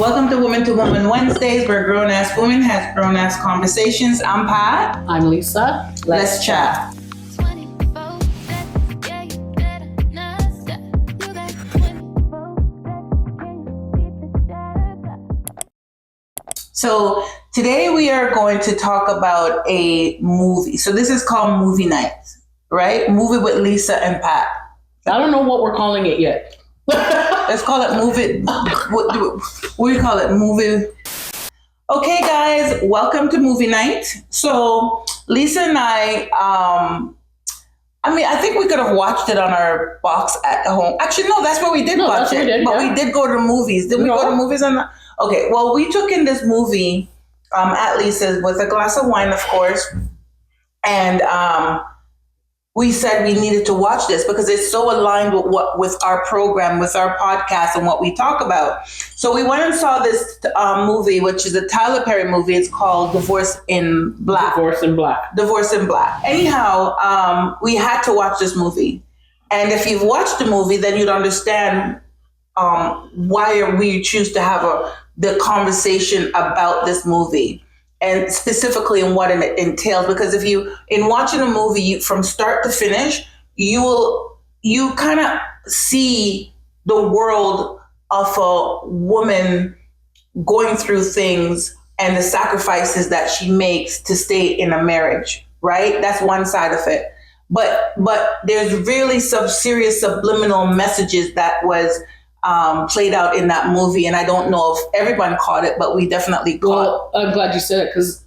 Welcome to Woman Wednesdays, where grown-ass women have grown-ass conversations. I'm Pat. I'm Lisa. Let's chat. So today we are going to talk about a movie. So this is called Movie Night, right? Movie with Lisa and Pat. I don't know what we're calling it yet. Let's call it movie. What do you call it? Movie. Okay, guys, welcome to Movie Night. So Lisa and I think we could have watched it on our box at home. Actually, no, that's where we did watch it. But we did go to the movies. Did we go to movies on the? Okay, well, we took in this movie at Lisa's with a glass of wine, of course, and we said we needed to watch this because it's so aligned with our program, with our podcast, and what we talk about. So we went and saw this movie, which is a Tyler Perry movie. It's called Divorce in Black. Divorce in Black. Anyhow, we had to watch this movie, and if you've watched the movie, then you'd understand why we choose to have the conversation about this movie. And specifically in what it entails, because if you, in watching a movie from start to finish, you kind of see the world of a woman going through things and the sacrifices that she makes to stay in a marriage, right? That's one side of it. But there's really some serious subliminal messages that was played out in that movie, and I don't know if everyone caught it, but we definitely caught. Well, I'm glad you said it, because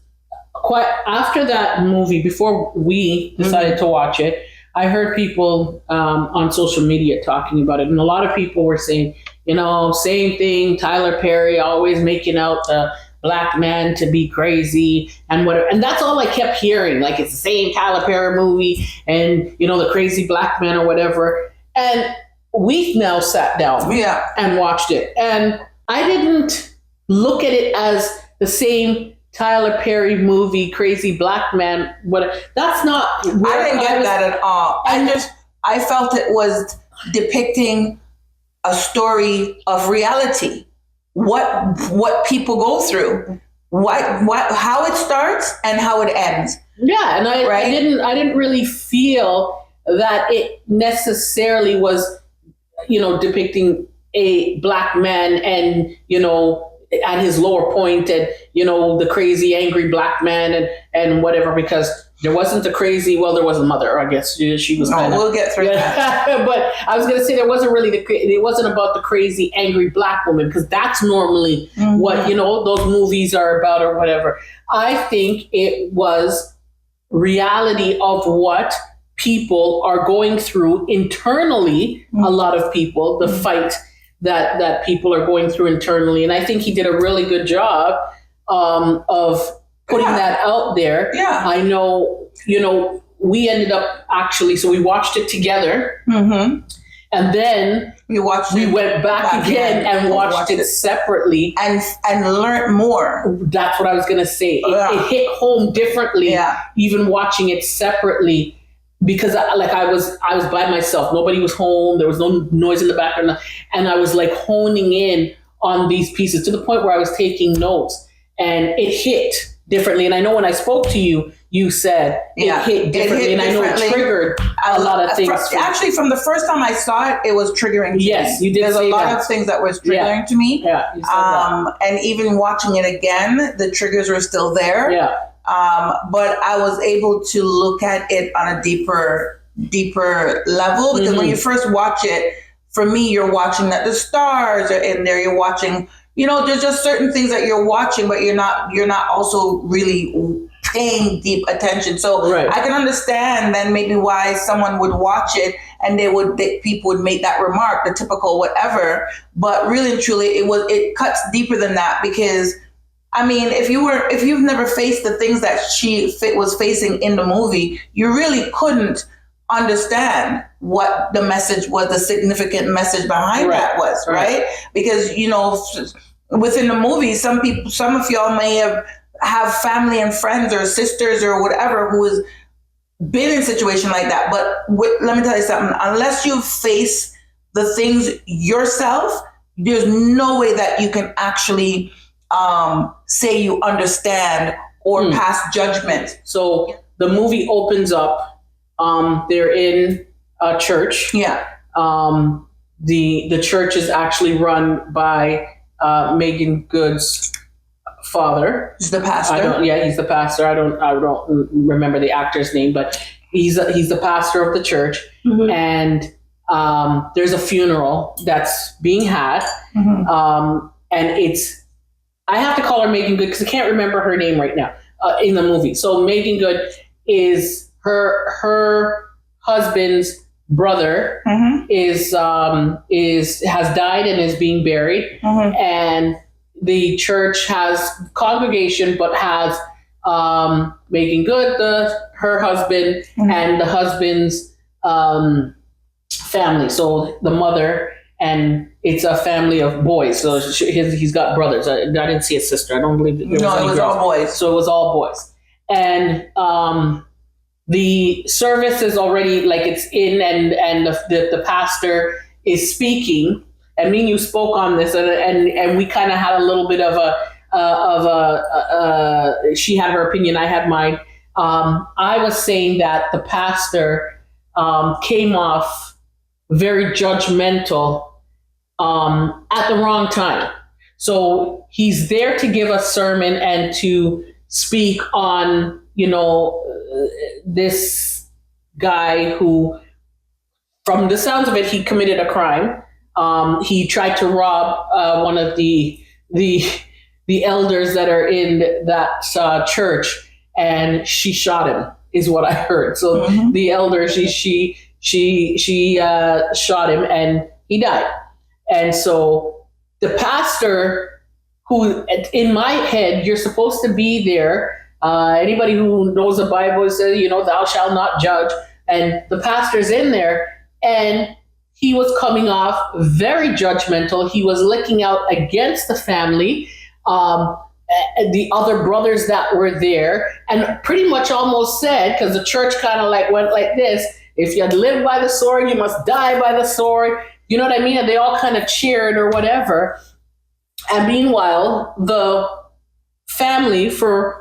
quite after that movie, before we decided to watch it, I heard people on social media talking about it, and a lot of people were saying, same thing, Tyler Perry always making out the black man to be crazy and whatever, and that's all I kept hearing, like it's the same Tyler Perry movie and the crazy black man or whatever. And we've now sat down and watched it. And I didn't look at it as the same Tyler Perry movie, crazy black man. That's not. I didn't get that at all. I felt it was depicting a story of reality. What people go through, how it starts and how it ends. Yeah, and I didn't really feel that it necessarily was depicting a black man and, at his lower point and, the crazy, angry black man and whatever, because there wasn't there was a mother, I guess she was kind of. We'll get through that. But I was going to say it wasn't about the crazy, angry black woman, because that's normally what, those movies are about or whatever. I think it was reality of what people are going through internally. A lot of people, the fight that people are going through internally, and I think he did a really good job of putting that out there. Yeah, I know. We ended up so we watched it together, and then we went back again and watched it separately and learned more. That's what I was gonna say. It hit home differently, even watching it separately. Because I was by myself. Nobody was home. There was no noise in the background. And I was like honing in on these pieces to the point where I was taking notes, and it hit differently. And I know when I spoke to you, you said it hit differently. And I know it triggered a lot of things. Actually, from the first time I saw it, it was triggering to me. Yes, you did. There's a lot of things that was triggering to me. Yeah, you said that. And even watching it again, the triggers were still there. Yeah. But I was able to look at it on a deeper level, because when you first watch it, for me, you're watching that the stars are in there. You're watching, there's just certain things that you're watching, but you're not also really paying deep attention. So I can understand then maybe why someone would watch it and people would make that remark, the typical whatever. But really and truly, it cuts deeper than that, because I mean, if you've never faced the things that she was facing in the movie, you really couldn't understand what the message was, the significant message behind that was, right? Because, within the movie, some of y'all may have family and friends or sisters or whatever who has been in a situation like that. But let me tell you something, unless you face the things yourself, there's no way that you can actually say you understand or pass judgment. So the movie opens up. They're in a church. Yeah. The church is actually run by Megan Good's father. He's the pastor. He's the pastor. I don't remember the actor's name, but he's the pastor of the church. Mm-hmm. And there's a funeral that's being had, and I have to call her Megan Good because I can't remember her name right now in the movie. So Megan Good is her husband's brother has died and is being buried, and the church has congregation, but has Megan Good, her husband, and the husband's family. So the mother, and it's a family of boys. So he's got brothers. I didn't see a sister. I don't believe that. No, it was all boys. So it was all boys, and the service is already like it's in, and the pastor is speaking. And me and you spoke on this, and we kind of had a little bit of she had her opinion, I had mine. I was saying that the pastor came off very judgmental at the wrong time. So he's there to give a sermon and to speak on, this guy who, from the sounds of it, he committed a crime. He tried to rob one of the elders that are in that church, and she shot him, is what I heard. So the elder, she shot him, and he died. And so the pastor, who in my head, you're supposed to be there. Anybody who knows the Bible says, thou shalt not judge. And the pastor's in there, and he was coming off very judgmental. He was looking out against the family, the other brothers that were there, and pretty much almost said, because the church kind of went like this: if you live by the sword, you must die by the sword. You know what I mean? And they all kind of cheered or whatever. And meanwhile, the family for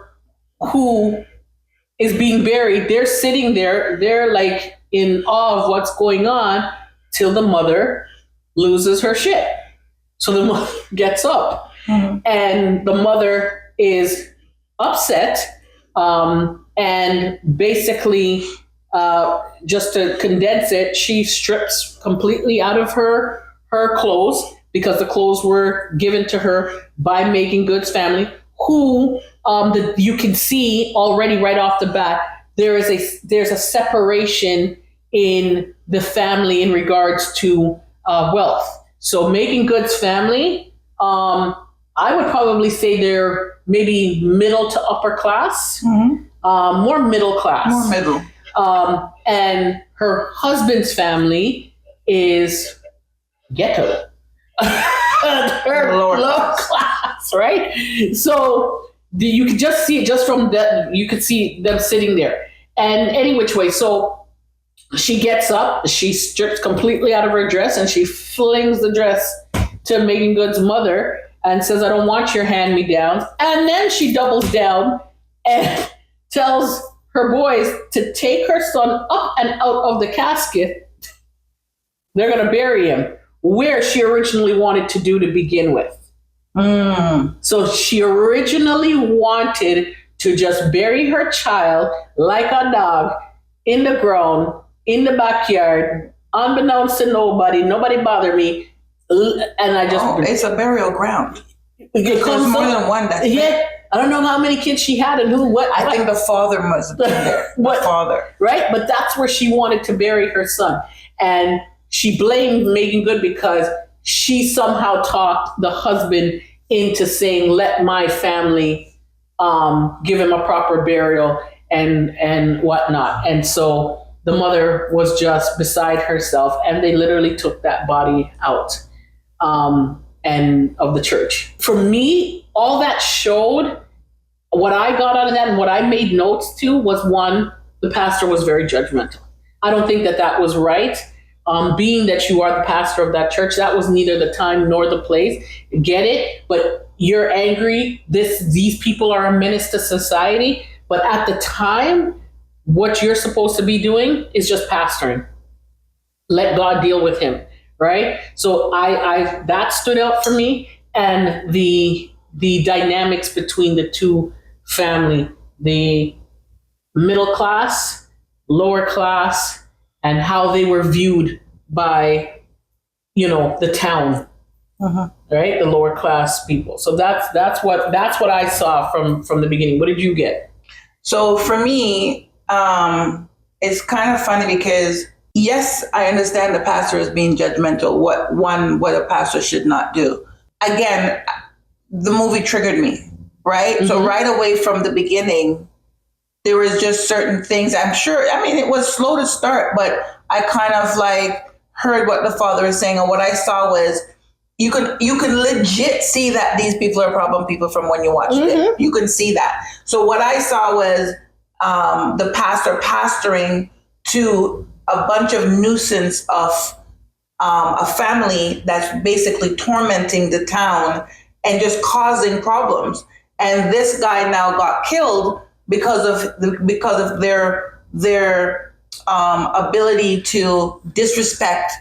who is being buried, they're sitting there, they're like in awe of what's going on, till the mother loses her shit. So the mother gets up, and the mother is upset, and basically, just to condense it, she strips completely out of her clothes, because the clothes were given to her by Megan Good's family, who you can see already right off the bat, there's a separation in the family in regards to wealth. So Megan Good's family, I would probably say they're maybe middle to upper class, more middle class. More middle. And her husband's family is ghetto. Her low class, right? So you could just see it just from that. You could see them sitting there. And any which way, so she gets up, she strips completely out of her dress, and she flings the dress to Megan Good's mother and says, "I don't want your hand-me-downs." And then she doubles down and tells her boys to take her son up and out of the casket. They're going to bury him where she originally wanted to do to begin with. So she originally wanted to just bury her child like a dog in the ground, in the backyard, unbeknownst to nobody bother me. And I just... it's a burial ground. It There's more than one. That's yeah. I don't know how many kids she had and I think the father must have been there. The father. Right? But that's where she wanted to bury her son. And she blamed Megan Good because she somehow talked the husband into saying, let my family give him a proper burial and whatnot. And so the mother was just beside herself, and they literally took that body out and of the church. For me, all that showed, what I got out of that and what I made notes to was, one, the pastor was very judgmental. I don't think that was right, being that you are the pastor of that church, that was neither the time nor the place. Get it? But you're angry. These people are a menace to society. But at the time, what you're supposed to be doing is just pastoring. Let God deal with him, right? So I that stood out for me, and the dynamics between the two family, the middle class, lower class, and how they were viewed by, the town, right? The lower class people. So that's what I saw from the beginning. What did you get? So for me, it's kind of funny because yes, I understand the pastor is being judgmental. What a pastor should not do. Again, the movie triggered me, right? Mm-hmm. So right away from the beginning, there was just certain things. I'm sure, it was slow to start, but I kind of like heard what the father was saying, and what I saw was you can legit see that these people are problem people from when you watched it. You can see that. So what I saw was the pastor pastoring to a bunch of nuisance of a family that's basically tormenting the town and just causing problems. And this guy now got killed because of their ability to disrespect,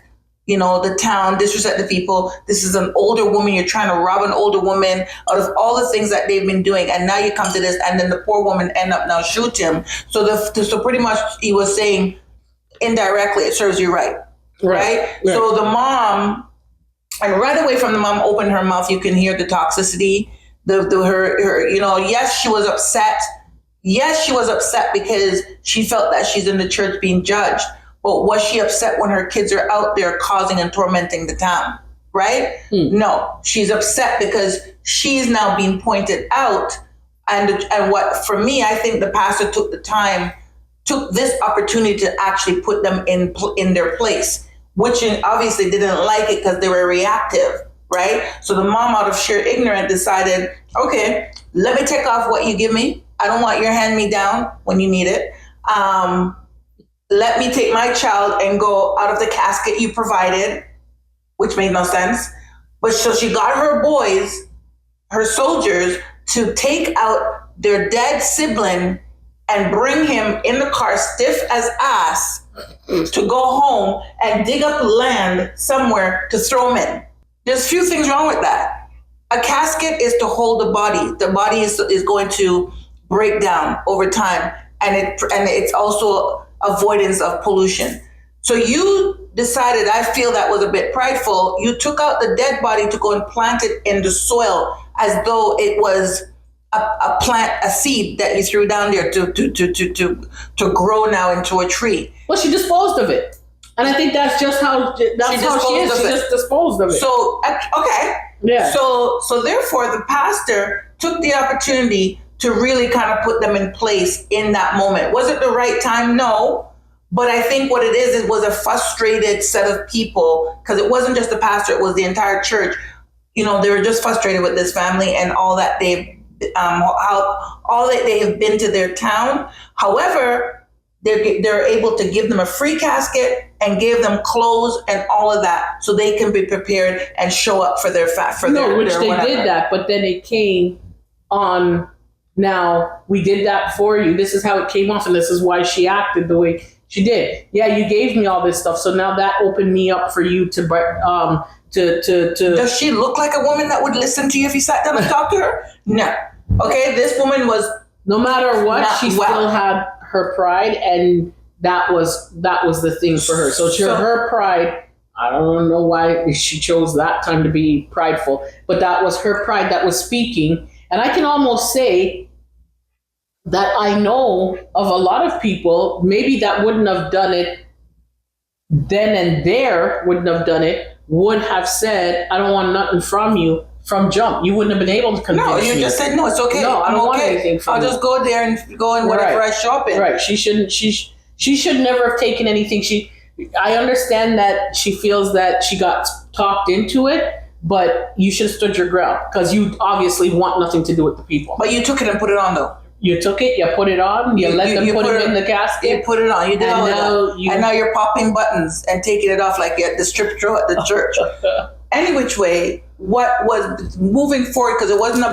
the town, disrespect the people. This is an older woman. You're trying to rob an older woman out of all the things that they've been doing. And now you come to this, and then the poor woman end up now shoot him. So pretty much he was saying indirectly, it serves you right. Right. So the mom, and right away from the mom opened her mouth, you can hear the toxicity, her, yes, she was upset. Yes, she was upset because she felt that she's in the church being judged. But was she upset when her kids are out there causing and tormenting the town? Right? No, she's upset because she's now being pointed out. And what, for me, I think the pastor took this opportunity to actually put them in their place, which obviously didn't like it because they were reactive, right? So the mom, out of sheer ignorance, decided, okay, let me take off what you give me. I don't want your hand-me-down when you need it. Let me take my child and go out of the casket you provided, which made no sense. But so she got her boys, her soldiers, to take out their dead sibling and bring him in the car stiff as ass to go home and dig up land somewhere to throw him in. There's a few things wrong with that. A casket is to hold the body. The body is going to break down over time, and it's also avoidance of pollution. So you decided, I feel that was a bit prideful. You took out the dead body to go and plant it in the soil as though it was a plant, a seed that you threw down there to grow now into a tree. Well, she disposed of it, and I think that's just how she is. She just disposed of it. So okay, yeah. So therefore, the pastor took the opportunity to really kind of put them in place in that moment. Was it the right time? No. But I think what it was a frustrated set of people, because it wasn't just the pastor, it was the entire church. They were just frustrated with this family and all that all that they have been to their town. However, they're able to give them a free casket and give them clothes and all of that, so they can be prepared and show up for their which they whatever. Did that, but then it came on. Now, we did that for you. This is how it came off, and this is why she acted the way she did. Yeah, you gave me all this stuff, so now that opened me up for you to. Does she look like a woman that would listen to you if you sat down and talked to her? No. Okay, this woman was. No matter what, she still had her pride, and that was the thing for her. So her pride. I don't know why she chose that time to be prideful, but that was her pride that was speaking. And I can almost say that I know of a lot of people, maybe that wouldn't have done it then and there, would have said, I don't want nothing from you from jump. You wouldn't have been able to convince me. No, you just said, no, it's okay. No, I don't want anything from you. I'll just go there and go in whatever I shop in. Right. She should never have taken anything. I understand that she feels that she got talked into it, but you should have stood your ground, because you obviously want nothing to do with the people. But you took it and put it on, though. You took it, you put it on, you let them put it in the casket. You put it on. You did all of that. And now you're popping buttons and taking it off like at the strip show at the church. Any which way, what was moving forward, because it wasn't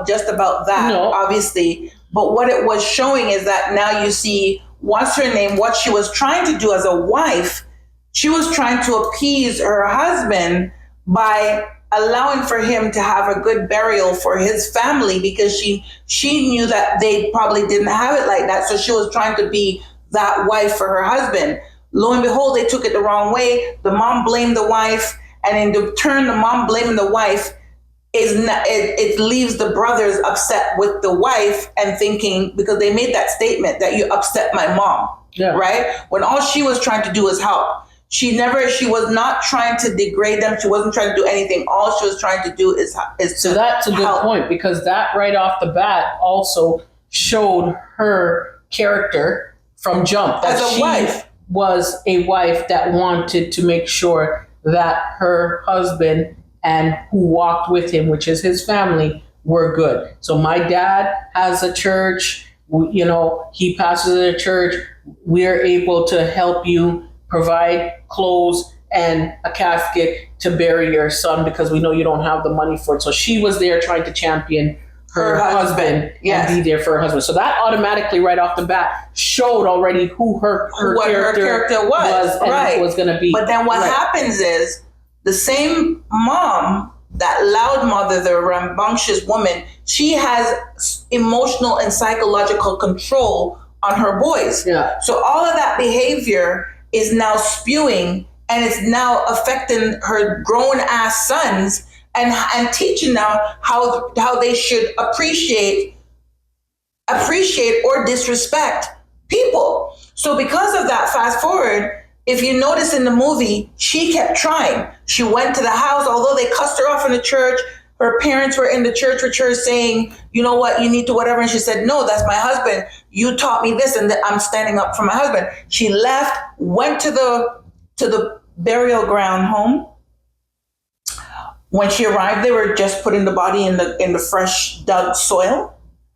just about that, obviously, but what it was showing is that now you see, what's her name, what she was trying to do as a wife, she was trying to appease her husband by allowing for him to have a good burial for his family, because she knew that they probably didn't have it like that. So she was trying to be that wife for her husband. Lo and behold, they took it the wrong way. The mom blamed the wife, and in the turn, the mom blaming the wife it leaves the brothers upset with the wife and thinking, because they made that statement that you upset my mom, right? When all she was trying to do was help. She was not trying to degrade them. She wasn't trying to do anything. All she was trying to do is so that's a good point, because that right off the bat also showed her character from jump. That as a wife. Was a wife that wanted to make sure that her husband and who walked with him, which is his family, were good. So my dad has a church, he pastors at a church. We're able to help you provide clothes and a casket to bury your son, because we know you don't have the money for it. So she was there trying to champion her husband and be there for her husband. So that automatically right off the bat showed already who her character was and right. was going to be. But then what happens is, the same mom, that loud mother, the rambunctious woman, she has emotional and psychological control on her boys. Yeah. So all of that behavior is now spewing, and it's now affecting her grown ass sons, and teaching them how they should appreciate or disrespect people. So because of that, fast forward, if you notice in the movie, she kept trying. She went to the house, although they cussed her off in the church. Her parents were in the church with her saying, you know what, you need to whatever. And she said, no, that's my husband. You taught me this, and I'm standing up for my husband. She left, went to the burial ground home. When she arrived, they were just putting the body in the fresh dug soil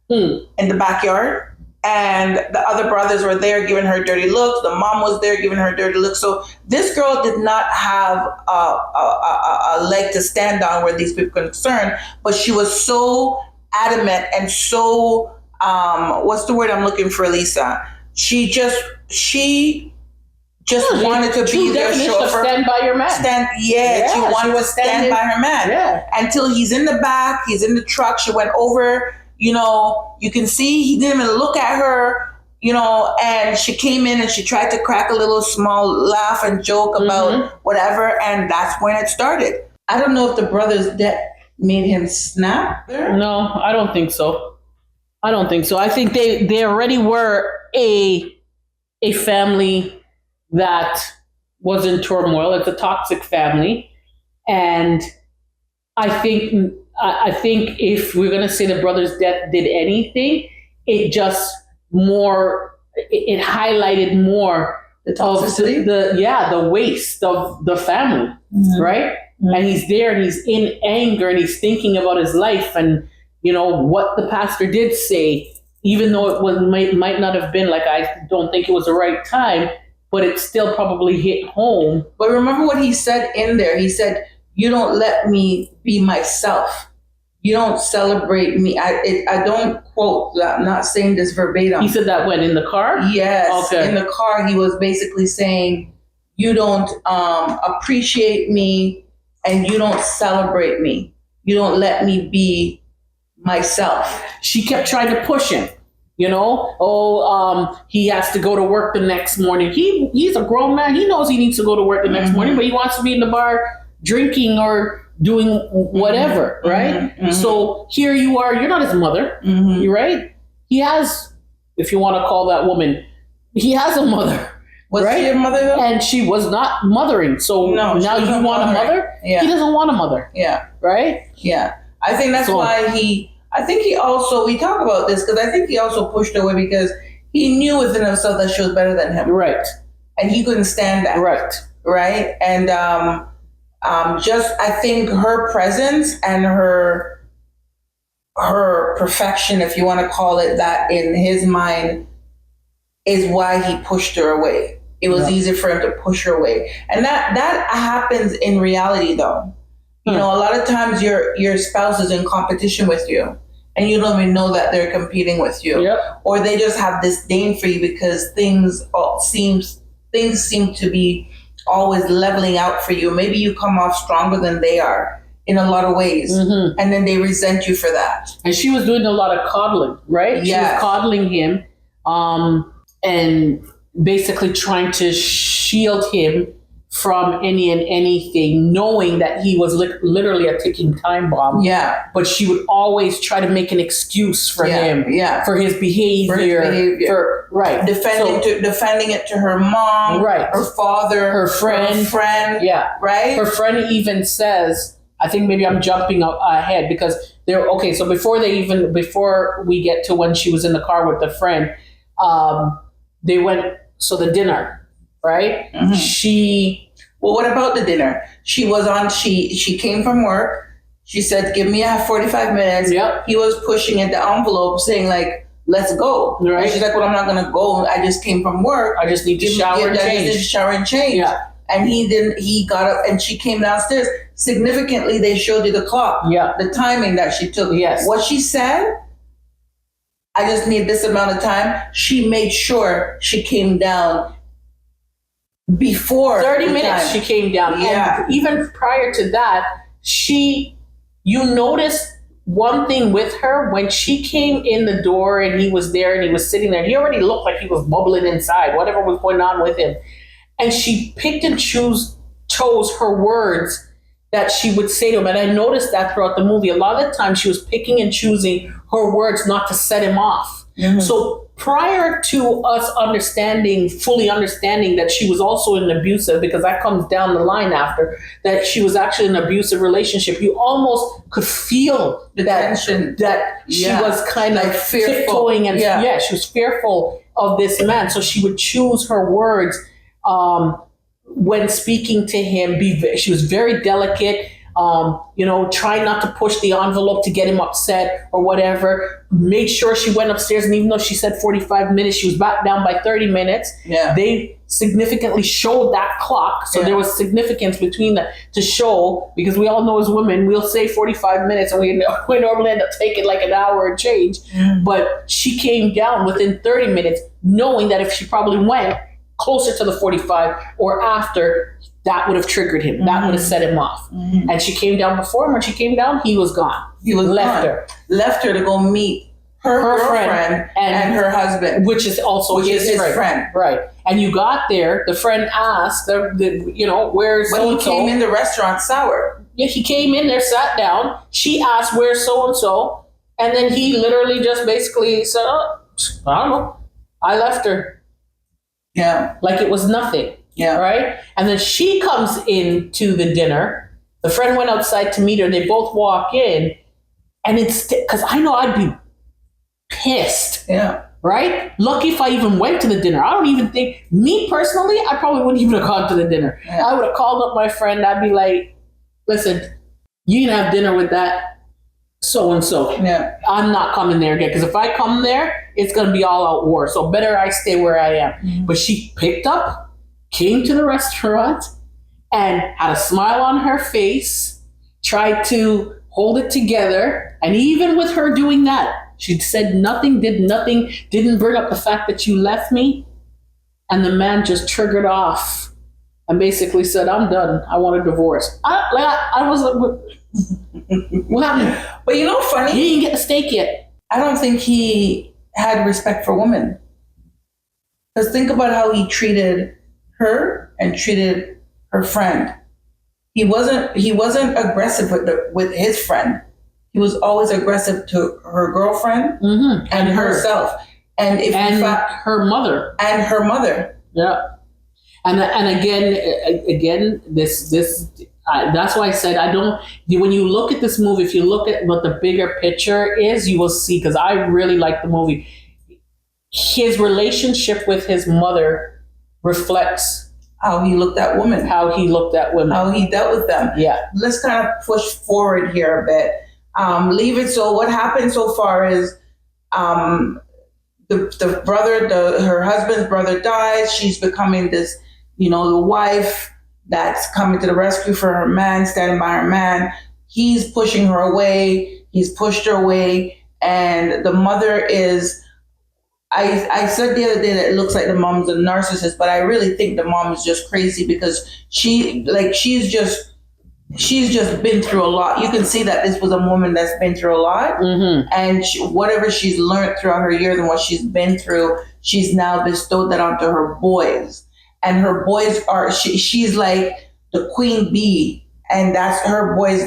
in the backyard. And the other brothers were there giving her dirty looks. The mom was there giving her dirty looks. So this girl did not have a leg to stand on where these people are concerned. But she was so adamant and so, what's the word I'm looking for, Lisa? She just wanted to be there. Stand by your man. She wanted to stand by her man. Yeah. Until he's in the back, he's in the truck. She went over. You can see he didn't even look at her, and she came in and she tried to crack a little small laugh and joke about whatever. And that's when it started. I don't know if the brother's death made him snap there. No, I don't think so. I think they already were a family that was in turmoil. It's a toxic family. And I think if we're going to say the brother's death did anything, it just it highlighted more the toxicity, the waste of the family, right? Mm-hmm. And he's there and he's in anger and he's thinking about his life and, what the pastor did say, even though it might not have been, like, I don't think it was the right time, but it still probably hit home. But remember what he said in there. He said, you don't let me be myself. You don't celebrate me. I don't quote that. I'm not saying this verbatim. He said that when in the car? Yes. Okay. In the car, he was basically saying, you don't appreciate me and you don't celebrate me. You don't let me be myself. She kept trying to push him. He has to go to work the next morning. He's a grown man. He knows he needs to go to work the next morning, but he wants to be in the bar drinking or doing whatever, right? Mm-hmm. So here you are, you're not his mother, right? He has, if you want to call that woman, he has a mother. Was right? she a mother though? And she was not mothering. So now you want a mother? Yeah. He doesn't want a mother. Yeah. Right? Yeah. I think that's why we talk about this because I think he also pushed away because he knew within himself that she was better than him. Right. And he couldn't stand that. Right. Right. And I think her presence and her her perfection, if you want to call it that, in his mind, is why he pushed her away. It was easy for him to push her away. And that happens in reality, though. You know, a lot of times your spouse is in competition with you and you don't even know that they're competing with you. Yep. Or they just have disdain for you because things seem to be always leveling out for you. Maybe you come off stronger than they are in a lot of ways. And then they resent you for that. And she was doing a lot of coddling, right? Yes. She was coddling him and basically trying to shield him from any and anything, knowing that he was literally a ticking time bomb. Yeah. But she would always try to make an excuse for him, for his behavior, right. Defending it to her mom, right. her father, her friend. Yeah. Right? Her friend even says, I think maybe I'm jumping ahead because so before we get to when she was in the car with the friend, they went, the dinner, right? Well, what about the dinner? She came from work. She said, give me 45 minutes. Yep. He was pushing at the envelope saying like, let's go. Right. And she's like, well, I'm not going to go. I just came from work. I just need to shower and change. Yeah. And he got up and she came downstairs. Significantly, they showed you the clock. Yeah. The timing that she took. Yes. What she said, I just need this amount of time. She made sure she came down before 30 minutes she came down. Yeah. And even prior to that, you noticed one thing with her when she came in the door and he was there and he was sitting there. He already looked like he was bubbling inside, whatever was going on with him. And she picked and chose her words that she would say to him. And I noticed that throughout the movie. A lot of the time she was picking and choosing her words not to set him off. So prior to us fully understanding that she was also in an abusive, because that comes down the line after, that she was actually in an abusive relationship, you almost could feel the tension, that she was kind of fearful. tiptoeing and she was fearful of this man. So she would choose her words when speaking to him. She was very delicate. Try not to push the envelope to get him upset or whatever. Made sure she went upstairs, and even though she said 45 minutes, she was back down by 30 minutes. Yeah. They significantly showed that clock. So there was significance between that to show, because we all know as women, we'll say 45 minutes and we normally end up taking like an hour and change. But she came down within 30 minutes, knowing that if she probably went closer to the 45 or after, that would have triggered him. That would have set him off. And she came down before him. When she came down, he was gone. He was left her to go meet her girlfriend and her husband, which is also his friend. Right. And you got there. The friend asked, where's so-and-so? But he came in the restaurant sour. Yeah, he came in there, sat down. She asked, where's so-and-so? And then he literally just basically said, I don't know. I left her. Yeah. Like it was nothing. Yeah. Right? And then she comes into the dinner. The friend went outside to meet her. They both walk in. And it's because I know I'd be pissed. Yeah. Right? Lucky if I even went to the dinner. I don't even think, me personally, I probably wouldn't even have gone to the dinner. Yeah. I would have called up my friend. I'd be like, listen, you can have dinner with that so-and-so. Yeah. I'm not coming there again. Because if I come there, it's going to be all out war. So better I stay where I am. But she picked up, came to the restaurant, and had a smile on her face, tried to hold it together. And even with her doing that, she said nothing, didn't bring up the fact that you left me. And the man just triggered off and basically said, I'm done. I want a divorce. I was like, what happened? But you know, funny? He didn't get the steak yet. I don't think he had respect for women. Because think about how he treated her and treated her friend. He wasn't aggressive with his friend. He was always aggressive to her girlfriend and herself, and her mother. Yeah, and again, this that's why I said I don't. When you look at this movie, if you look at what the bigger picture is, you will see. Because I really like the movie. His relationship with his mother reflects how he looked at women, how he dealt with them. Yeah. Let's kind of push forward here a bit. leave it. So what happened so far is the brother, her husband's brother dies. She's becoming this, the wife that's coming to the rescue for her man, standing by her man. He's pushing her away. He's pushed her away. And the mother is, I said the other day that it looks like the mom's a narcissist, but I really think the mom is just crazy because she's just been through a lot. You can see that this was a woman that's been through a lot. Mm-hmm. And whatever she's learned throughout her years and what she's been through, she's now bestowed that onto her boys. And her boys she's like the queen bee. And that's her boys,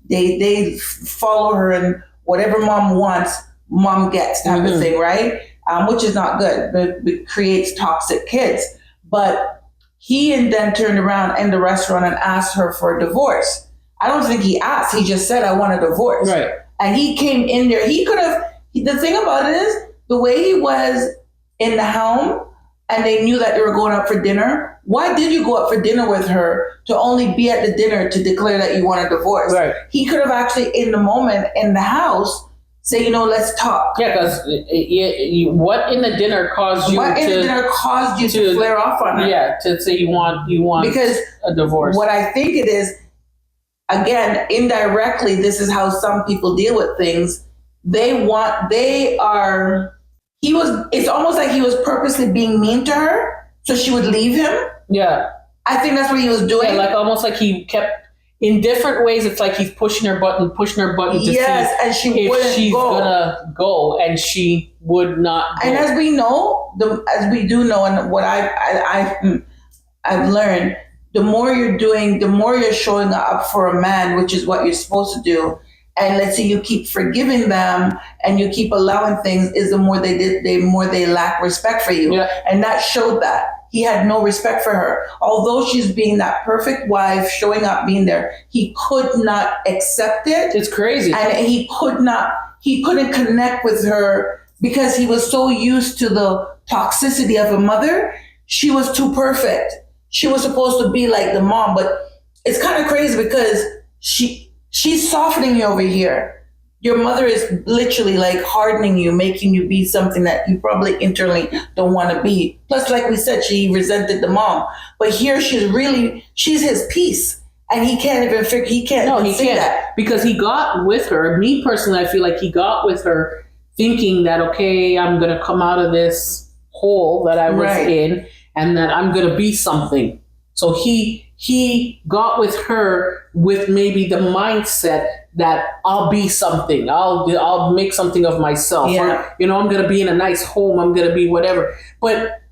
they follow her, and whatever mom wants, mom gets type of thing, right? Which is not good. It creates toxic kids. But he then turned around in the restaurant and asked her for a divorce. I don't think he asked. He just said, I want a divorce. Right. And he came in there. He could have, the thing about it is, the way he was in the home, and they knew that they were going out for dinner. Why did you go out for dinner with her to only be at the dinner to declare that you want a divorce? Right. He could have actually, in the moment, in the house, say, let's talk. Yeah, because what in the dinner caused you to flare off on her? Yeah, to say you want because a divorce. What I think it is, again, indirectly, this is how some people deal with things. It's almost like he was purposely being mean to her so she would leave him. Yeah. I think that's what he was doing. Yeah, like almost like he kept, in different ways, it's like he's pushing her button to see and she if she's gonna go, and she would not go. And as we know, and what I've learned, the more you're doing, the more you're showing up for a man, which is what you're supposed to do. And let's say you keep forgiving them and you keep allowing things, is the more they lack respect for you. Yeah. And that showed that. He had no respect for her. Although she's being that perfect wife, showing up, being there, he could not accept it. It's crazy. And he couldn't connect with her because he was so used to the toxicity of a mother. She was too perfect. She was supposed to be like the mom, but it's kind of crazy because she's softening you over here. Your mother is literally like hardening you, making you be something that you probably internally don't want to be. Plus, like we said, she resented the mom. But here she's his piece. And he can't even see that. Because he got with her. Me personally, I feel like he got with her thinking that, okay, I'm going to come out of this hole that I was in and that I'm going to be something. So he got with her with maybe the mindset that I'll be something. I'll make something of myself. Yeah. Or, I'm going to be in a nice home. I'm going to be whatever. But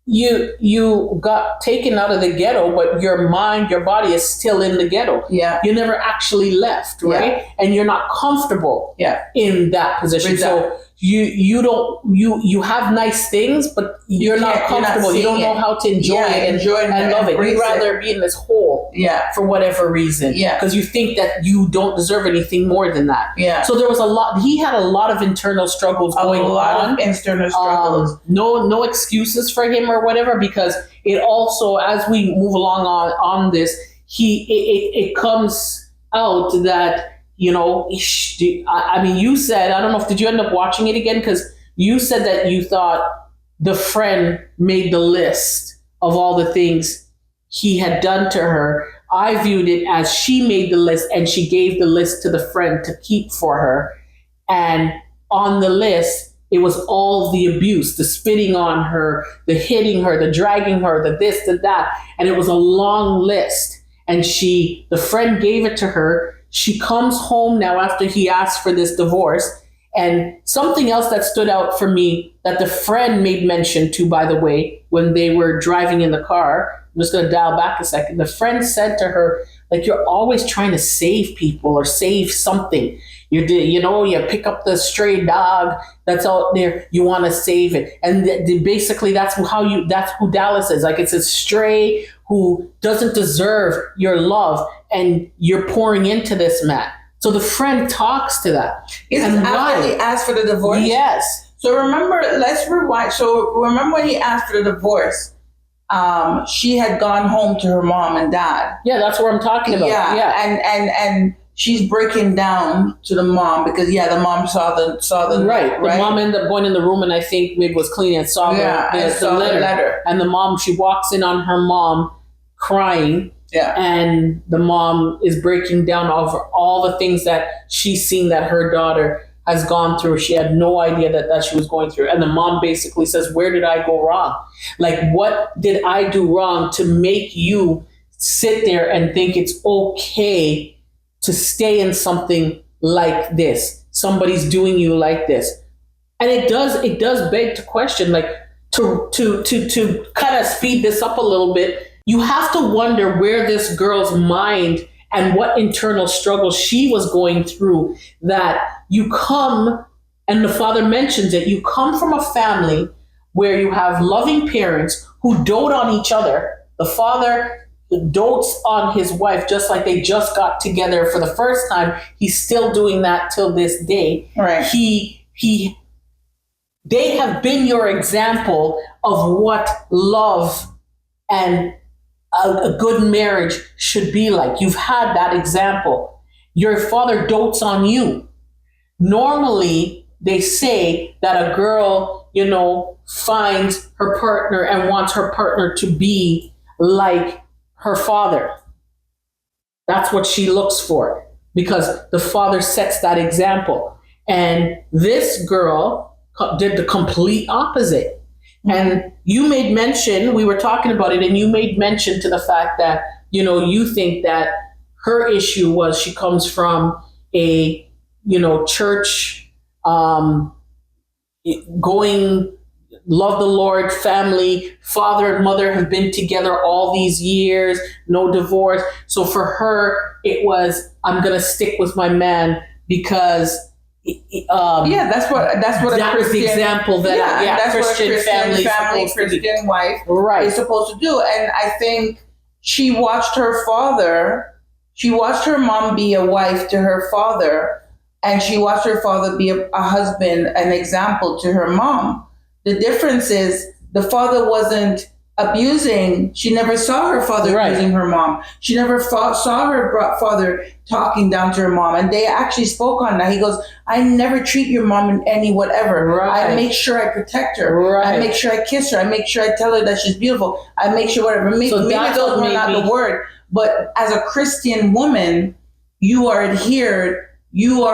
you got taken out of the ghetto, but your mind, your body is still in the ghetto. Yeah. You never actually left, right? Yeah. And you're not comfortable in that position. Exactly. So you have nice things, but you're not comfortable. You don't know how to enjoy it and love it. You'd rather be in this hole for whatever reason. Yeah. Because you think that you don't deserve anything more than that. Yeah. So there was he had a lot of internal struggles going on. A lot of internal struggles. No excuses for him or whatever, because it also, as we move along on this, it comes out that, I mean, you said, I don't know, did you end up watching it again? Because you said that you thought the friend made the list of all the things he had done to her. I viewed it as she made the list and she gave the list to the friend to keep for her. And on the list, it was all the abuse, the spitting on her, the hitting her, the dragging her, the this, the that. And it was a long list. And the friend gave it to her. She comes home now after he asked for this divorce. And something else that stood out for me that the friend made mention to, by the way, when they were driving in the car, I'm just going to dial back a second. The friend said to her, like, you're always trying to save people or save something. You pick up the stray dog that's out there, you want to save it. And basically that's who Dallas is. Like, it's a stray who doesn't deserve your love, and you're pouring into this man. So the friend talks to that. After he asked for the divorce? Yes. So let's rewind. So remember when he asked for the divorce, she had gone home to her mom and dad. Yeah, that's what I'm talking about. Yeah. And she's breaking down to the mom because the mom saw the right. The mom ended up going in the room, and I think Mig was cleaning and saw the letter. And the mom, she walks in on her mom crying. Yeah. And the mom is breaking down over all the things that she's seen that her daughter has gone through. She had no idea that she was going through. And the mom basically says, where did I go wrong? Like, what did I do wrong to make you sit there and think it's okay to stay in something like this? Somebody's doing you like this. And it does beg to question, like, to kind of speed this up a little bit. You have to wonder where this girl's mind and what internal struggle she was going through, that you come, and the father mentions it, you come from a family where you have loving parents who dote on each other. The father dotes on his wife just like they just got together for the first time. He's still doing that till this day. Right. They have been your example of what love and a good marriage should be like. You've had that example. Your father dotes on you. Normally, they say that a girl, finds her partner and wants her partner to be like her father. That's what she looks for, because the father sets that example. And this girl did the complete opposite. And you made mention, we were talking about it, and you made mention to the fact that, you think that her issue was she comes from a, church, going, love the Lord, family, father and mother have been together all these years, no divorce. So for her, it was, I'm going to stick with my man because that's what that was the example that that's Christian what a family, Christian wife right. is supposed to do. And I think she watched her mom be a wife to her father, and she watched her father be a husband, an example to her mom. The difference is the father wasn't abusing. She never saw her father abusing her mom. She never saw her father talking down to her mom. And they actually spoke on that. He goes, I never treat your mom in any whatever. Right. I make sure I protect her. Right. I make sure I kiss her. I make sure I tell her that she's beautiful. I make sure whatever. Maybe those were not the word. But as a Christian woman, you are adhered. You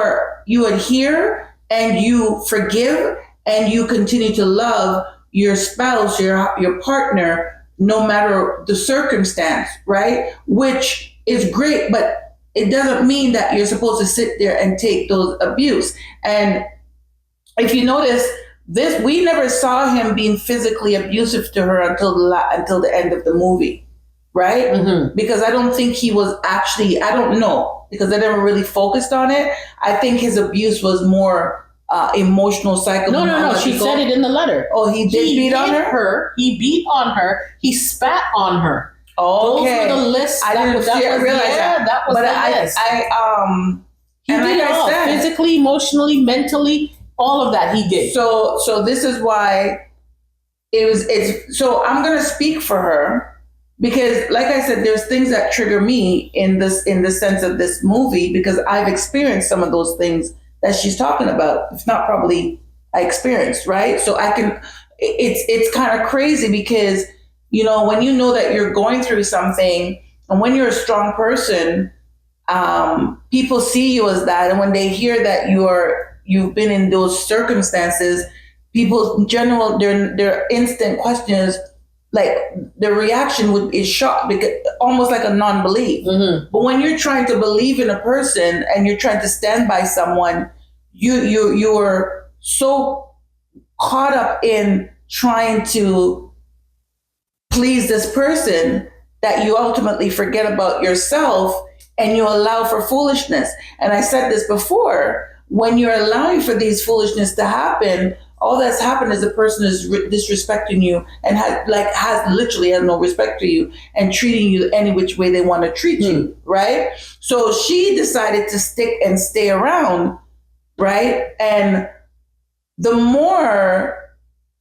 adhere and you forgive and you continue to love your spouse, your partner, no matter the circumstance, right? Which is great, but it doesn't mean that you're supposed to sit there and take those abuse. And if you notice, we never saw him being physically abusive to her until the end of the movie, right? Mm-hmm. Because I don't think he was actually, I don't know, because I never really focused on it. I think his abuse was more emotional, psychological. No. She said it in the letter. Oh, he beat on her? He beat on her. He spat on her. Okay. Those were the lists. I didn't realize that. That was the list. He and did like it all. Physically, emotionally, mentally, all of that he did. So this is why so I'm going to speak for her, because like I said, there's things that trigger me in the sense of this movie, because I've experienced some of those things that she's talking about. If not, probably I experienced, right? So it's kind of crazy because, when you know that you're going through something, and when you're a strong person, people see you as that. And when they hear that you've been in those circumstances, people in general, their instant question is, like, the reaction is shock, because almost like a non-belief. Mm-hmm. But when you're trying to believe in a person and you're trying to stand by someone, you are so caught up in trying to please this person that you ultimately forget about yourself and you allow for foolishness. And I said this before, when you're allowing for these foolishness to happen, all that's happened is the person is disrespecting you and has literally no respect for you and treating you any which way they want to treat you, right? So she decided to stick and stay around, right? And the more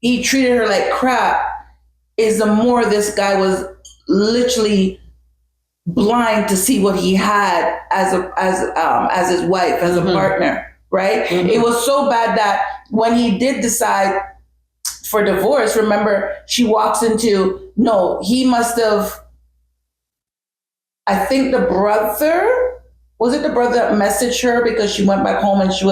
he treated her like crap is the more this guy was literally blind to see what he had as his wife, as a partner, right? It was so bad that when he did decide for divorce, remember, she walks into, no, he must have, I think was it the brother that messaged her because she went back home and she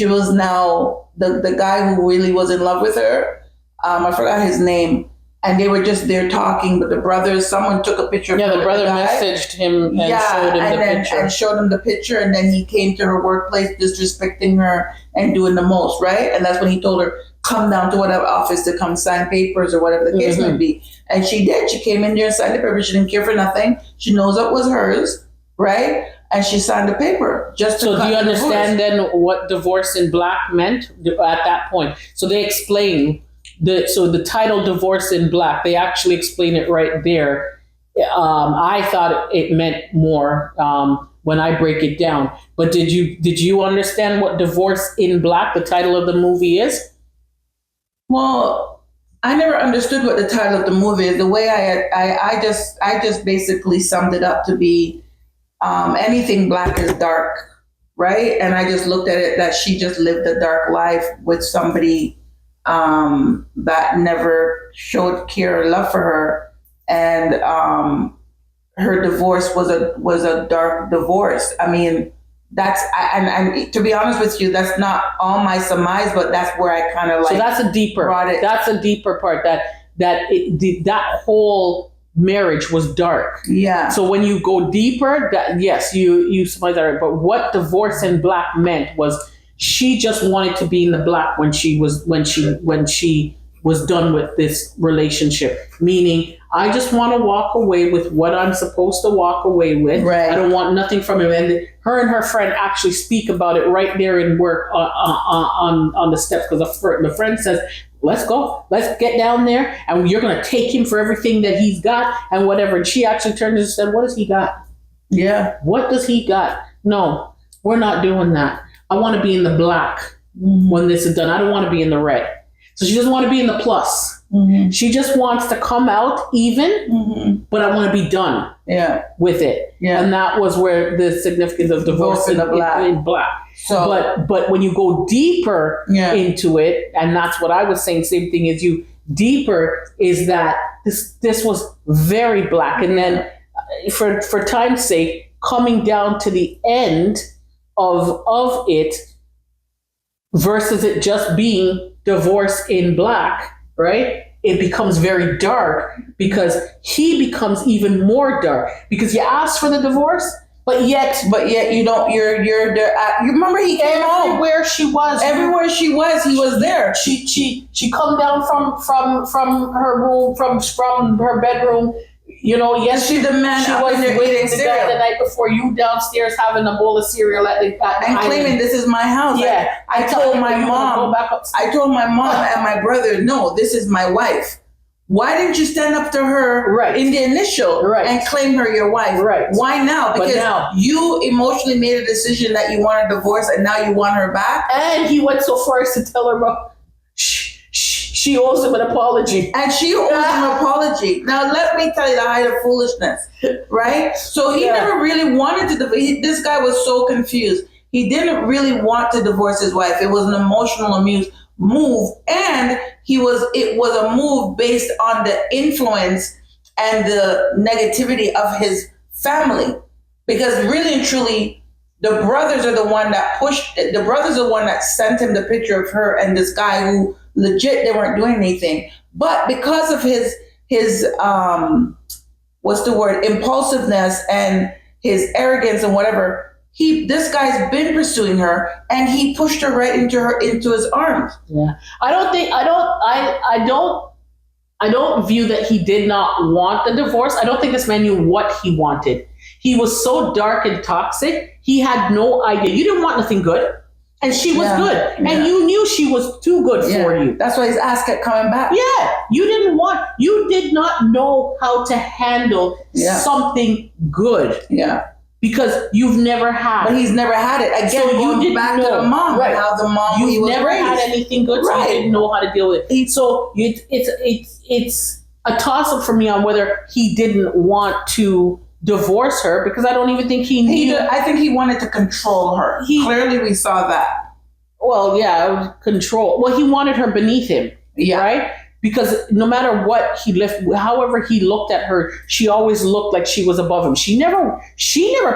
was now the guy who really was in love with her. I forgot his name. And they were just there talking, but the brothers, someone took a picture. Yeah, the brother messaged him and showed him the picture. And showed him the picture, and then he came to her workplace disrespecting her and doing the most, right? And that's when he told her, come down to whatever office to come sign papers or whatever the case may be. And she did. She came in there and signed the paper. She didn't care for nothing. She knows it was hers, right? And she signed the paper just to. So do you understand then what divorce in Black meant at that point? So they explain. So the title "Divorce in Black," they actually explain it right there. I thought it meant more when I break it down. But did you understand what "Divorce in Black," the title of the movie, is? Well, I never understood what the title of the movie is. The way I just basically summed it up to be anything black is dark, right? And I just looked at it that she just lived a dark life with somebody that never showed care or love for her, and her divorce was a dark divorce. I mean, and to be honest with you, that's not all my surmise, but that's where I kind of like. So that's a deeper. That's a deeper part. That whole marriage was dark. Yeah. So when you go deeper, that yes, you surmise that. But what divorce in Black meant was, she just wanted to be in the black when she was done with this relationship. Meaning, I just want to walk away with what I'm supposed to walk away with. Right. I don't want nothing from him. And her and her friend actually speak about it right there in work on the steps, because the friend says, let's go. Let's get down there, and you're going to take him for everything that he's got and whatever. And she actually turned and said, what does he got? Yeah. What does he got? No, we're not doing that. I want to be in the black when this is done. I don't want to be in the red. So she doesn't want to be in the plus. She just wants to come out even, but I want to be done with it. Yeah. And that was where the significance of divorce in black. So, but when you go deeper into it, and that's what I was saying, same thing as you, deeper is that this was very black. And then for time's sake, coming down to the end of it versus it just being divorce in black, right? It becomes very dark because he becomes even more dark because you asked for the divorce, but yet you don't. You remember he came home everywhere she was, he was there. She come down from her room, from her bedroom. You know, yes, she the man. She was waiting the guy the night before, you downstairs having a bowl of cereal and claiming this is my house. Yeah, I told my mom. I told my mom and my brother, no, this is my wife. Why didn't you stand up to her in the initial and claim her your wife? Right. Why now? Because you emotionally made a decision that you want a divorce and now you want her back. And he went so far as to tell her, bro, she owes him an apology. And she owes him an apology. Now, let me tell you the height of foolishness, right? So he never really wanted to divorce. This guy was so confused. He didn't really want to divorce his wife. It was an emotional move. And it was a move based on the influence and the negativity of his family. Because really and truly, the brothers are the one that pushed it. The brothers are the one that sent him the picture of her and this guy who legit, they weren't doing anything. But because of his impulsiveness and his arrogance and whatever, this guy's been pursuing her and he pushed her right into his arms. Yeah. I don't view that he did not want the divorce. I don't think this man knew what he wanted. He was so dark and toxic, he had no idea. You didn't want nothing good. And she was good. And you knew she was too good for you. That's why his ass kept coming back. Yeah. You did not know how to handle something good. Yeah. Because you've never had. But he's never had it. Again, so you didn't back know. To the mom. Right. How the mom you he was never raised. Had anything good, so you didn't know how to deal with it. So it's a toss-up for me on whether he didn't want to divorce her because I don't even think he knew. I think he wanted to control her. Clearly, we saw that. Well, yeah, control. Well, he wanted her beneath him, right? Because no matter what he left, however he looked at her, she always looked like she was above him. She never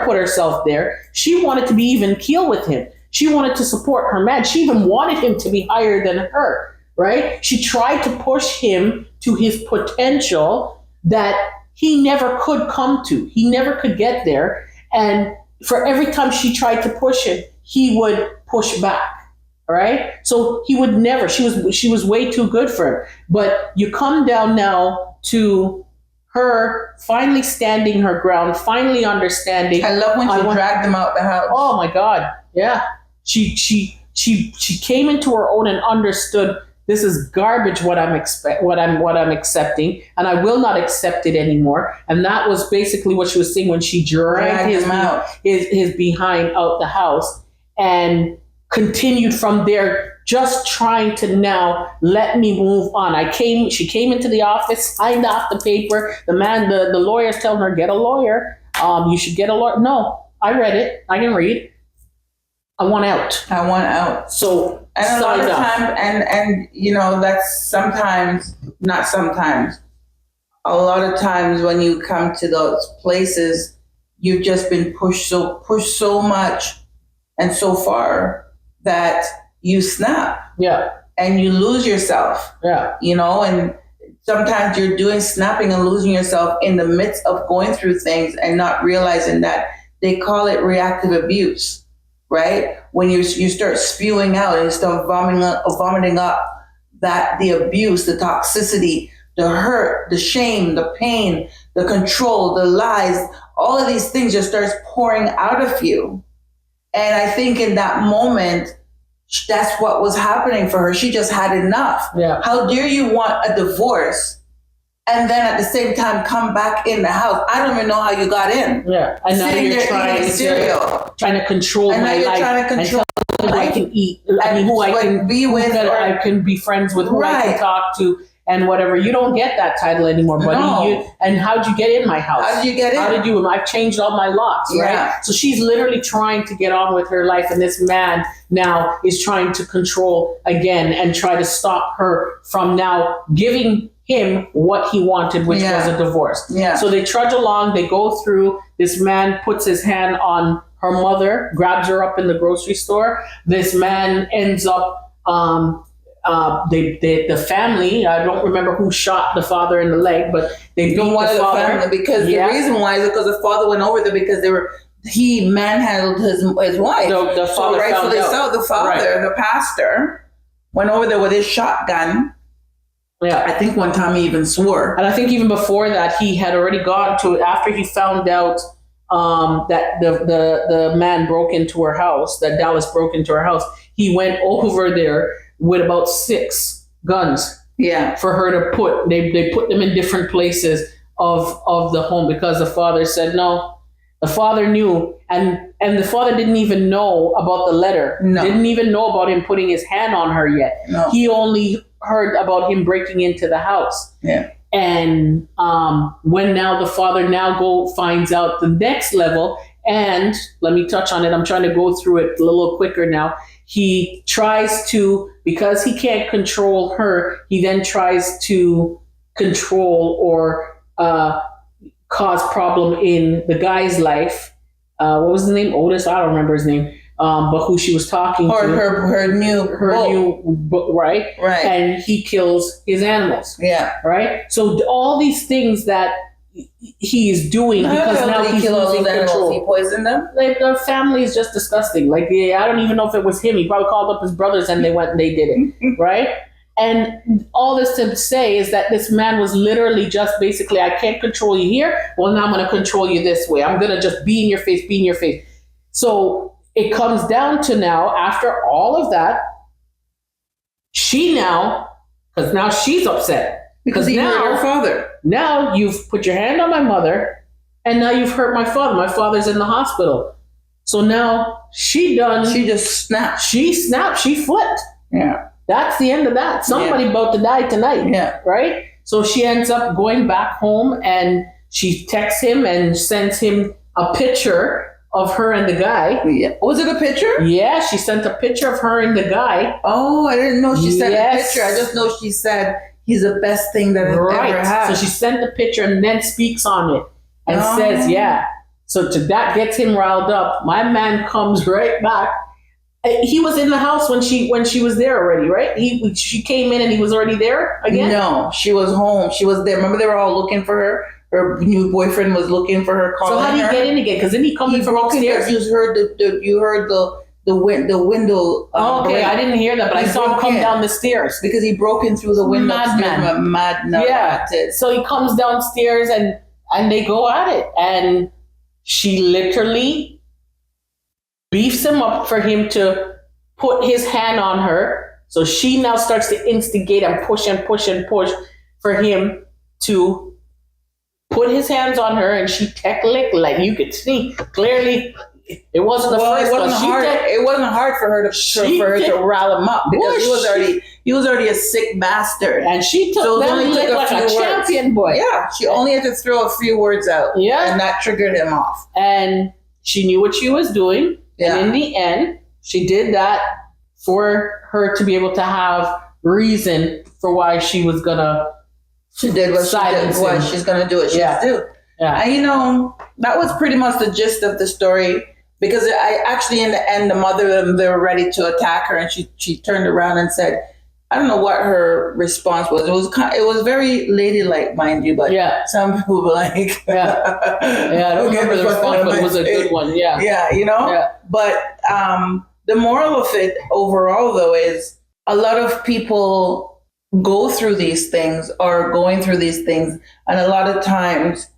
put herself there. She wanted to be even keel with him. She wanted to support her man. She even wanted him to be higher than her, right? She tried to push him to his potential that he never could come to. He never could get there. And for every time she tried to push him, he would push back. All right. So he would never, she was way too good for him. But you come down now to her finally standing her ground, finally understanding. I love when she dragged him out the house. Oh my God. Yeah. She came into her own and understood this is garbage what I'm accepting, and I will not accept it anymore. And that was basically what she was saying when she dragged his behind out the house and continued from there, just trying to now let me move on. She came into the office, signed off the paper. The lawyer's telling her, get a lawyer. You should get a lawyer. No, I read it. I can read. I want out. So, and a lot of times, and you know, that's not sometimes, a lot of times when you come to those places, you've just been pushed so much and so far that you snap. Yeah. And you lose yourself. Yeah. You know, and sometimes you're doing snapping and losing yourself in the midst of going through things and not realizing that they call it reactive abuse, right? When you start spewing out and you start vomiting up that the abuse, the toxicity, the hurt, the shame, the pain, the control, the lies, all of these things just starts pouring out of you. And I think in that moment, that's what was happening for her. She just had enough. Yeah. How dare you want a divorce and then at the same time come back in the house? I don't even know how you got in. Yeah. And now you're trying to control my life. Trying to control who I can eat. I mean, who I can be with. I can be friends with, who I can talk to. And whatever, you don't get that title anymore, buddy. No. And how'd you get in my house? How did you get in? How did you? I've changed all my locks, right? So she's literally trying to get on with her life, and this man now is trying to control again and try to stop her from now giving him what he wanted, which was a divorce. Yeah. So they trudge along. They go through. This man puts his hand on her mother, grabs her up in the grocery store. This man ends up. The family, I don't remember who shot the father in the leg, but they beat the father. Family because the reason why is because the father went over there because he manhandled his wife. The father rightfully so. The father, the pastor, went over there with his shotgun. Yeah, I think one time he even swore. And I think even before that, he had already gone to, after he found out that the man broke into her house, that Dallas broke into her house, he went over there with about 6 guns. Yeah. For her to put, they put them in different places of the home because the father said no. The father knew, and the father didn't even know about the letter. No. Didn't even know about him putting his hand on her yet. No. He only heard about him breaking into the house. Yeah. And when now the father finds out the next level, and let me touch on it. I'm trying to go through it a little quicker now. He tries to, because he can't control her, he then tries to control or cause problem in the guy's life. What was his name? Otis? I don't remember his name. But who she was talking to. Her new book, right? Right. And he kills his animals. Yeah. Right? So all these things that he is doing because now he's losing control. He poisoned them? Like, their family is just disgusting. Like, I don't even know if it was him. He probably called up his brothers and they went and they did it. Right? And all this to say is that this man was literally just basically, I can't control you here. Well, now I'm going to control you this way. I'm going to just be in your face. So it comes down to now, after all of that, because now she's upset. Because he hurt her father. Now you've put your hand on my mother, and now you've hurt my father. My father's in the hospital. So now she just snapped. She snapped. She flipped. Yeah. That's the end of that. Somebody about to die tonight. Yeah. Right? So she ends up going back home and she texts him and sends him a picture of her and the guy. Yeah. Was it a picture? Yeah, she sent a picture of her and the guy. Oh, I didn't know she sent a picture. I just know she said he's the best thing that I've ever had. So she sent the picture and then speaks on it and says, yeah. So that gets him riled up. My man comes right back. He was in the house when she was there already, right? She came in and he was already there again? No, she was home. She was there. Remember, they were all looking for her. Her new boyfriend was looking for her. So how did he get in again? Because then he come in from upstairs. You heard the window. Okay, break. I didn't hear that, but I saw him come down the stairs because he broke in through the window. Mad. Yeah. So he comes downstairs and they go at it, and she literally beefs him up for him to put his hand on her. So she now starts to instigate and push for him to put his hands on her, and she technically, like you could see clearly, it wasn't the first one. It wasn't hard for her to rile him up because he was already a sick bastard, and she took them like a champion boy. Yeah, she only had to throw a few words out, and that triggered him off. And she knew what she was doing, and in the end, she did that for her to be able to have reason for why she was gonna. She did what she did. What she's gonna do what she do. Yeah. And that was pretty much the gist of the story. Because I actually, in the end, the mother, they were ready to attack her, and she turned around and said, I don't know what her response was. It was very ladylike, mind you, but some people were like, I don't remember the response, but it was a good one. Yeah. Yeah. But the moral of it overall, though, is a lot of people go through these things or going through these things, and a lot of times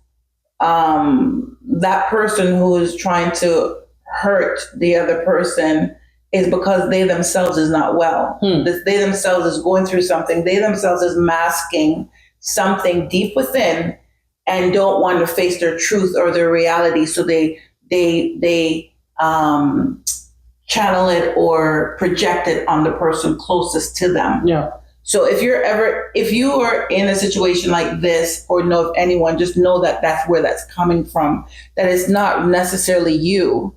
that person who is trying to hurt the other person is because they themselves is not well. They themselves is going through something. They themselves is masking something deep within and don't want to face their truth or their reality. So they channel it or project it on the person closest to them. Yeah. So if you are in a situation like this or know of anyone, just know that that's where that's coming from. That it's not necessarily you,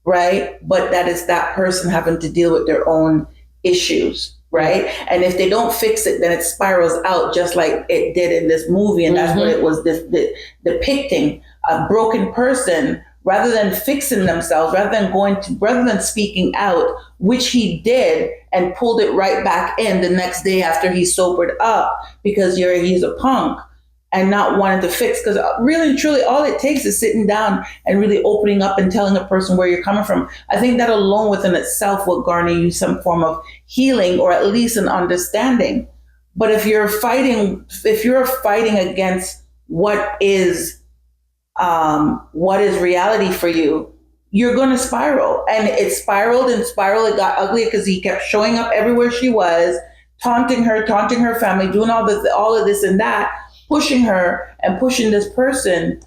right? But that it's that person having to deal with their own issues, right? And if they don't fix it, then it spirals out just like it did in this movie. And that's what it was depicting, a broken person. Rather than fixing themselves, rather than speaking out, which he did and pulled it right back in the next day after he sobered up because he's a punk and not wanting to fix. Because really and truly, all it takes is sitting down and really opening up and telling a person where you're coming from. I think that alone within itself will garner you some form of healing or at least an understanding. But if you're fighting against what is reality for you, you're going to spiral. And it spiraled and spiraled. It got ugly because he kept showing up everywhere she was, taunting her family, doing all of this and that, pushing her and pushing this person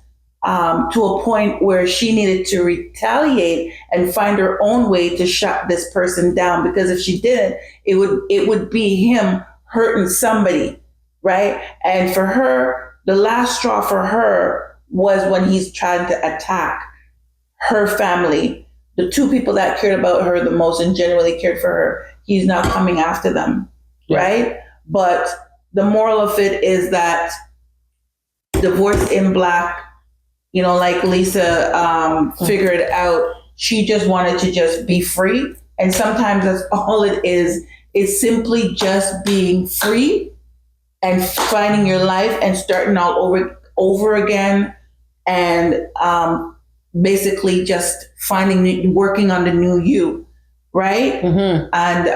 to a point where she needed to retaliate and find her own way to shut this person down. Because if she didn't, it would be him hurting somebody, right? And for her, the last straw for her was when he's trying to attack her family, the two people that cared about her the most and genuinely cared for her. He's now coming after them, right? But the moral of it is that divorce in black, like Lisa figured it out. She just wanted to just be free. And sometimes that's all it is. It's simply just being free and finding your life and starting all over again. And basically just working on the new you, right? And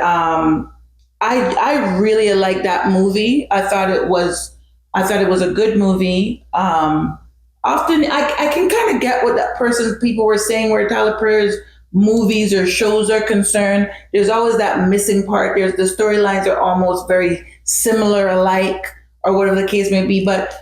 I really like that movie. I thought it was a good movie. Often I can kind of get what people were saying where Tyler Perry's movies or shows are concerned. There's always that missing part. The storylines are almost very similar, alike, or whatever the case may be, but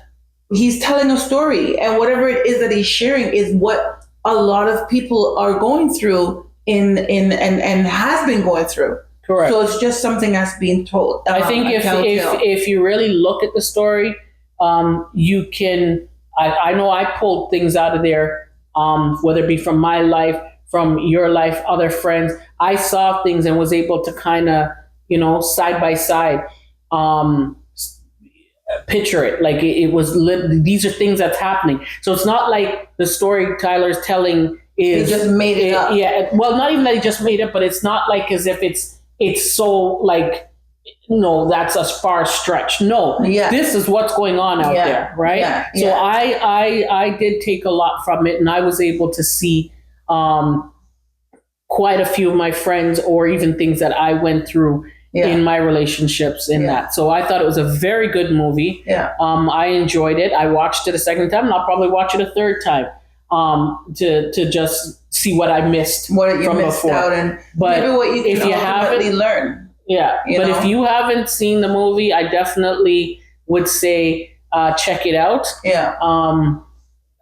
he's telling a story, and whatever it is that he's sharing is what a lot of people are going through and has been going through. Correct. So it's just something that's being told. I think if you really look at the story, you can I know I pulled things out of there, whether it be from my life, from your life, other friends. I saw things and was able to kind of, side by side, picture it. Like it was, these are things that's happening. So it's not like the story Tyler's telling is he just made it up. Yeah. Well, not even that he just made it, but it's not like as if it's so like, no, that's a far stretch. No, this is what's going on out there, right? Yeah. So I did take a lot from it, and I was able to see quite a few of my friends, or even things that I went through in my relationships in that. So I thought it was a very good movie. Yeah. I enjoyed it. I watched it a second time, and I'll probably watch it a third time to just see what I missed what you from missed before. out, and but maybe what you can if you ultimately learn. Yeah, but if you haven't seen the movie, I definitely would say check it out. Yeah.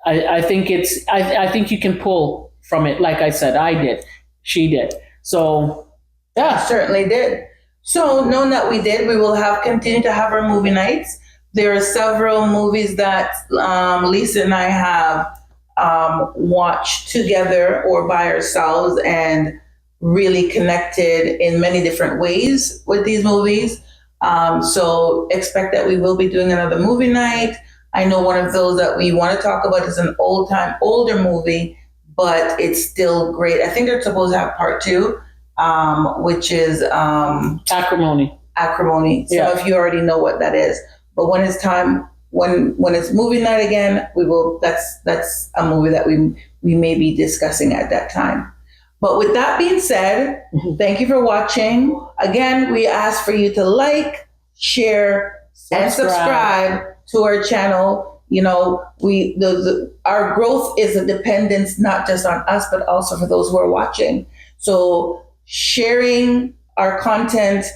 I think I think you can pull from it. Like I said, I did. She did. So I certainly did. So knowing that we did, we will continue to have our movie nights. There are several movies that Lisa and I have watched together or by ourselves, and really connected in many different ways with these movies. So expect that we will be doing another movie night. I know one of those that we want to talk about is an older movie, but it's still great. I think they're supposed to have part 2, which is Acrimony. Acrimony. Some of you already know what that is. But when it's time, when it's movie night again, we will. That's a movie that we may be discussing at that time. But with that being said, thank you for watching. Again, we ask for you to like, share, and subscribe to our channel. Our growth is a dependence not just on us, but also for those who are watching. So sharing our content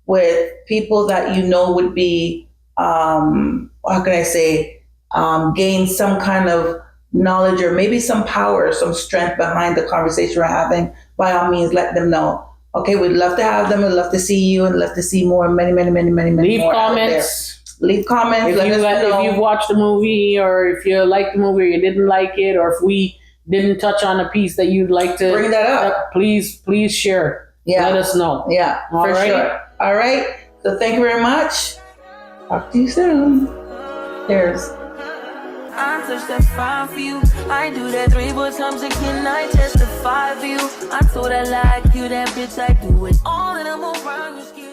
with people that would be, how can I say, gain some kind of knowledge, or maybe some power, some strength behind the conversation we're having, by all means, let them know. Okay, we'd love to have them. We'd love to see you, and love to see more, many Leave more comments. Leave comments. If you've watched the movie, or if you liked the movie or you didn't like it, or if we didn't touch on a piece that you'd like to bring that up, please share. Yeah. Let us know. Yeah, for sure. All right. So thank you very much. Talk to you soon. Cheers. I touch that 5 for you. I do that 3 more times again. I testify for you. I told her like you, that bitch, I do it all, and I'm around you.